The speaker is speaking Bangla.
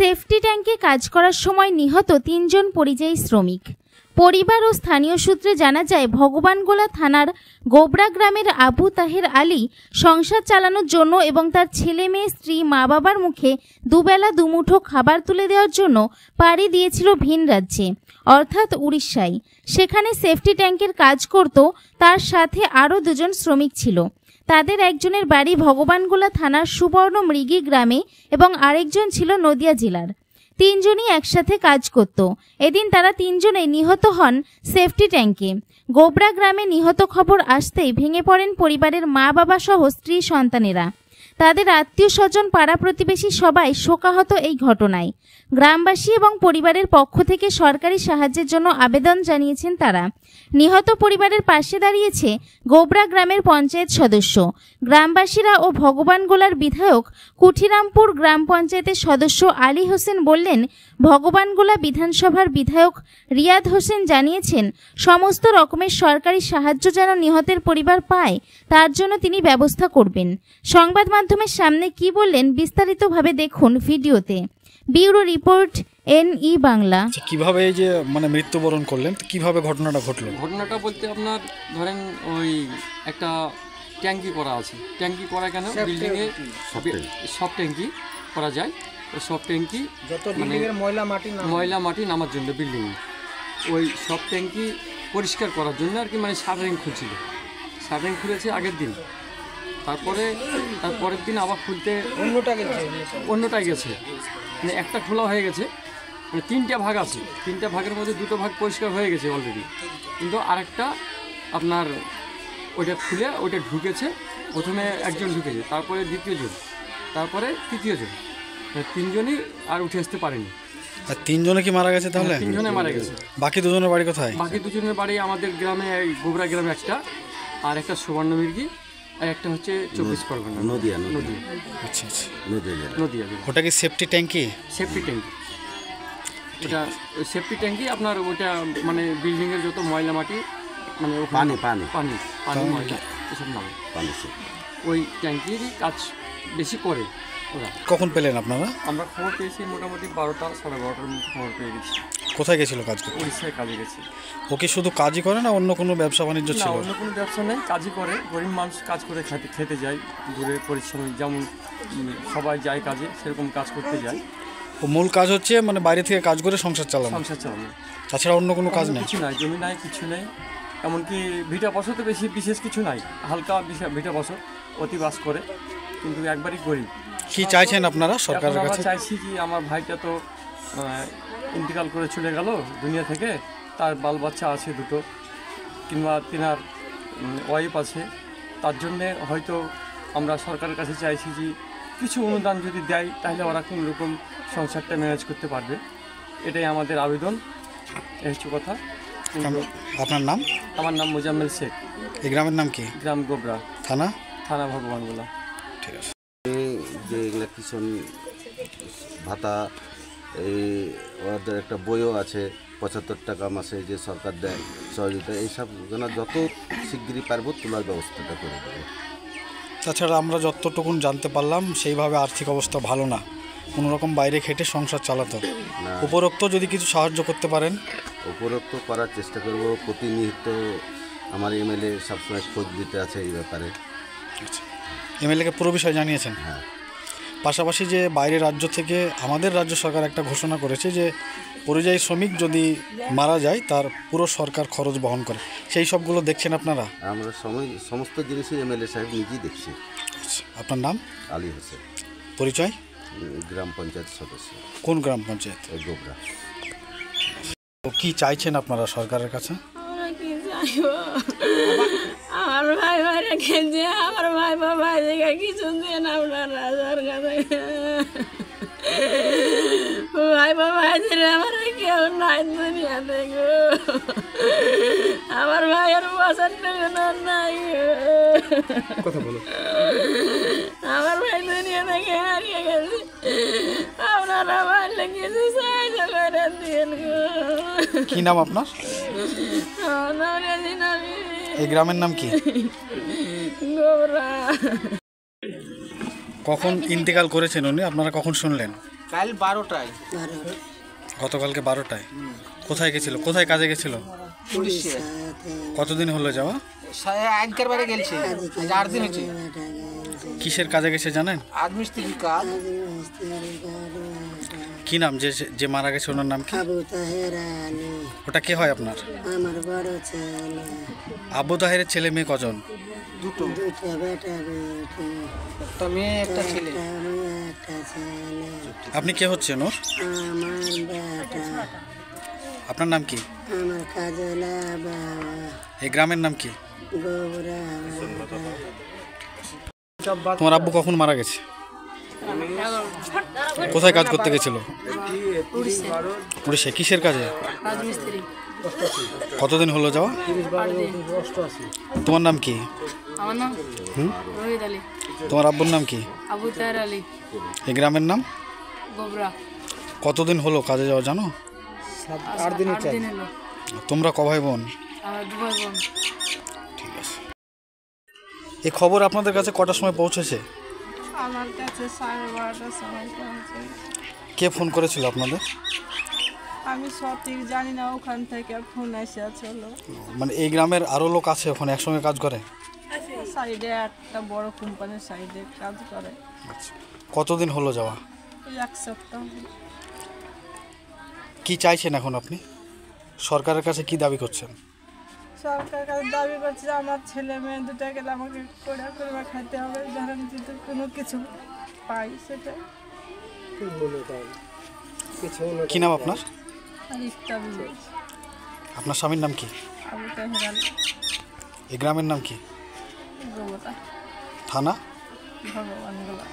সেফটি ট্যাঙ্কে কাজ করার সময় নিহত ৩ জন পরিযায়ী শ্রমিক। পরিবার ও স্থানীয় সূত্রে জানা যায়, ভগবানগোলা থানার গোবরা গ্রামের আবু তাহের আলী সংসার চালানোর জন্য এবং তার ছেলে মেয়ে, স্ত্রী, মা বাবার মুখে দুবেলা দুমুঠো খাবার তুলে দেওয়ার জন্য পাড়ি দিয়েছিল ভিন রাজ্যে, অর্থাৎ উড়িষ্যায়। সেখানে সেফটি ট্যাঙ্কের কাজ করত। তার সাথে আরও 2 জন শ্রমিক ছিল। তাদের একজনের বাড়ি ভগবানগোলা থানার সুবর্ণ মৃগী গ্রামে এবং আরেকজন ছিল নদিয়া জেলার। 3 জনই একসাথে কাজ করত। এদিন তারা 3 জনেই নিহত হন সেফটি ট্যাঙ্কে। গোবরা গ্রামে নিহত খবর আসতেই ভেঙে পড়েন পরিবারের মা বাবা সহ স্ত্রী সন্তানেরা। তাদের আত্মীয় স্বজন, পাড়া প্রতিবেশী সবাই শোকাহত এই ঘটনায়। গ্রামবাসী এবং পরিবারের পক্ষ থেকে সরকারি সাহায্যের জন্য আবেদন জানিয়েছেন তারা। নিহত পরিবারের পাশে দাঁড়িয়েছে গোবরা গ্রামের পঞ্চায়েত সদস্য, গ্রামবাসীরা ও ভগবানগোলার বিধায়ক। কুঠিরামপুর গ্রাম পঞ্চায়েতের সদস্য আলী হোসেন বললেন, ভগবানগোলা বিধানসভার বিধায়ক রিয়াদ হোসেন জানিয়েছেন সমস্ত রকমের সরকারি সাহায্য যেন নিহতের পরিবার পায়, তার জন্য তিনি ব্যবস্থা করবেন। সংবাদ মাধ্যমের সামনে কি বললেন বিস্তারিতভাবে দেখুন ভিডিওতে। Bureau report, NE Bangla. কিভাবে এই যে মৃত্যুবরণ করলেন, কিভাবে ঘটনাটা ঘটলো? ঘটনাটা বলতে আপনার ধরেন ওই একটা ট্যাঙ্কি করা আছে। ট্যাঙ্কি করা কেন, বিল্ডিংয়ে সব ট্যাঙ্কি করা যায়। ওই সব ট্যাঙ্কি যত বিল্ডিংয়ের ময়লা মাটি নামার জন্য বিল্ডিংয়ে ওই সব ট্যাঙ্কি পরিষ্কার করার জন্য আর কি, শাটারিং খুলছিল। শাটারিং খুলেছে আগের দিন, তারপরের দিন আবার খুলতে অন্যটাই গেছে। একটা খোলা হয়ে গেছে, 3টা ভাগ আছে। 3টা ভাগের মধ্যে 2টো ভাগ পরিষ্কার হয়ে গেছে অলরেডি, কিন্তু আরেকটা আপনার ওইটা খুলে ওইটা ঢুকেছে। প্রথমে একজন ঢুকেছে, তারপরে দ্বিতীয়জন, তারপরে তৃতীয়জন। 3 জনই আর উঠে আসতে পারেনি। আর 3 জনে কি মারা গেছে তাহলে? 3 জনে মারা গেছে। বাকি 2 জনের বাড়ি কোথায়? বাকি 2 জনের বাড়ি আমাদের গ্রামে, গোবরা গ্রামে একটা, আর একটা সুবর্ণ মৃগী, আর একটা হচ্ছে 24 পরগনা নদিয়া। আচ্ছা আচ্ছা, নদিয়া। ওটা কি সেফটি ট্যাঙ্কি? সেফটি ট্যাঙ্কি, ওটা সেফটি ট্যাঙ্কি আপনার। ওটা বিল্ডিংয়ের যত ময়লা মাটি, পানি ময়লা এসব নামে ওই ট্যাঙ্কিরই কাজ বেশি করে ওরা। কখন পেলেন আপনারা? আমরা খবর পেয়েছি মোটামুটি 12টা সাড়ে 12টার মধ্যে খবর পেয়ে গেছি। কোথায় গেছিল কাজ করতে? উড়িষ্যায় কাজে গেছে। ওকে শুধু কাজই করে না, অন্য কোনো ব্যবসা বাণিজ্য ছিল? অন্য কোনো ব্যবসা নেই, কাজই করে। গরিব মানুষ কাজ করে খেতে যায়, দূরে পরিশ্রম, যেমন সবাই যায় কাজে, সেরকম কাজ করতে যায়। ও মূল কাজ হচ্ছে বাইরে থেকে কাজ করে সংসার চালানো? তাছাড়া অন্য কোনো কাজ নেই? কিছু নাই, জমি নাই, কিছু নেই। এমনকি ভিটা বসত বিশেষ কিছু নাই, হালকা ভিটা বসত অতিবাস করে, কিন্তু একবারই গরিব। কি চাইছেন আপনারা সরকারের কাছে? চাইছি কি, আমার ভাইটা তো ইন্তেকাল করে চলে গেল দুনিয়া থেকে, তার বাল বাচ্চা আছে 2টো, কিংবা তিনার ওয়াইফ আছে। তার জন্যে হয়তো আমরা সরকারের কাছে চাইছি যে কিছু অনুদান যদি দেয়, তাহলে ওরা কোনো রকম সংসারটা ম্যানেজ করতে পারবে। এটাই আমাদের আবেদন, এই হচ্ছে কথা। আপনার নাম? আমার নাম মোজাম্মেল শেখ। এই গ্রামের নাম কি? গ্রাম গোবরা, থানা ভগবানগোলা। ঠিক আছে। যে ইলেকট্রিশিয়ান ভাতা, এই ওদের একটা বইও আছে, 75 টাকা মাসে যে সরকার দেয় সহযোগিতা, এইসব যেন যত শিগগিরই পারবো তোলার ব্যবস্থাটা করে দেবে। তাছাড়া আমরা যতটুকুন জানতে পারলাম, সেইভাবে আর্থিক অবস্থা ভালো না, কোনোরকম বাইরে খেটে সংসার চালাতো। উপরোক্ত যদি কিছু সাহায্য করতে পারেন? উপরোক্ত করার চেষ্টা করব। প্রতিনিয়ত আমার MLA সবসময় খোঁজ দিতে আছে এই ব্যাপারে। আচ্ছা, MLA-কে পুরো বিষয় জানিয়েছেন? হ্যাঁ। পাশাপাশি যে বাইরের রাজ্য থেকে আমাদের রাজ্য সরকার একটা ঘোষণা করেছে যে পরিযায়ী শ্রমিক যদি মারা যায় তার পুরো সরকার খরচ বহন করে, সেই সবগুলো দেখছেন আপনারা? আমরা সমস্ত জিনিসই MLA সাহেব নিজেই দেখছি। আচ্ছা, আপনার নাম? আলী হোসেন। পরিচয়? গ্রাম পঞ্চায়েত সদস্য। কোন গ্রাম পঞ্চায়েত? গোবরা। তো কি চাইছেন আপনারা সরকারের কাছে? আমার ভাই ভাইরা খেলছে, আমার ভাই ভাই দেখে কিছু দেন আপনারা সরকার। ভাই ভাইদের আমার কেউ নাই দুনিয়াতে গো। আমার ভাইয়ের বসার নাই, কথা বলো। আমার ভাই দুনিয়া থেকে হারিয়ে গেছে। আপনারা ভাইলে কিছু সাহায্য করে দিন গো। কি নাম আপনার? এই গ্রামের নাম কি? গোবরা। কখন ইন্তেকাল করেছেন উনি, আপনারা কখন শুনলেন? কাল 12টায় গতকালকে 12টায় কোথায় গেছিল, কোথায় কাজে গেছিল? পুলিশে কতদিন হলো যাওয়া? আজকের বারে গেছে, আজ 8 দিন হচ্ছে। কিসের কাজে গেছে জানেন? আদমিস্ত্রি কাজ। কি নাম যে যে মারা গেছে, ওনার নাম কি? আবু তাহের আলী, ওটা কে হয় আপনার? আমার বড় ছেলে। আবু তাহেরের ছেলে মেয়ে কজন? দুটো, দুটো বেটা বেটি, একটা মেয়ে একটা ছেলে। একটা মেয়ে, একটা ছেলে। আপনি কে হচ্ছেন ওর? আমার বেটা, আপনার নাম কি? আমার কাজলা বাবা, এই গ্রামের নাম কি? গোবরা বাবা। তোমার আব্বু কখন মারা গেছে? কোথায় কাজ করতে গেছিল? উড়িষ্যা। কিসের কাজে? রাজমিস্ত্রি। কতদিন হলো যাওয়া? তোমার নাম কি? আমার নাম রোহিত আলী। তোমার আব্বুর নাম কি? আবু তাহের আলী। এই গ্রামের নাম? গোবরা। কতদিন হলো কাজে যাওয়া জানো? 8 দিন 8 দিন হলো। তোমরা ক ভাই বোন? আমার 2 ভাই বোন। এই খবর আপনাদের কাছে কটার সময় পৌঁছেছে? আমার কাছে 12:30টার সময় পৌঁছে। কে ফোন করেছিল আপনাদের? আমি সঠিক জানি না, ওখান থেকে ফোন এসেছিল। মানে এই গ্রামের আরও লোক আছে ওখানে একসঙ্গে কাজ করে? সাইডে একটা বড় কোম্পানির সাইডে কাজ করে। কতদিন হলো যাওয়া? এই 1 সপ্তাহ। কি চাইছেন এখন আপনি? সরকারের কাছে কি দাবি করছেন? সরকার কাছে দাবি করছে যে আমার ছেলে মেয়ে দুটো গেলে আমাকে করে করে খাইতে হবে, ধরেন যদি কোনো কিছু পাই সেটা। কি নাম আপনার? আর ইস্তাবি আপনার স্বামীর নাম কি? আবু তাহের আলী, এই গ্রামের নাম কি? গোবরা, থানা? ভগবানগোলা।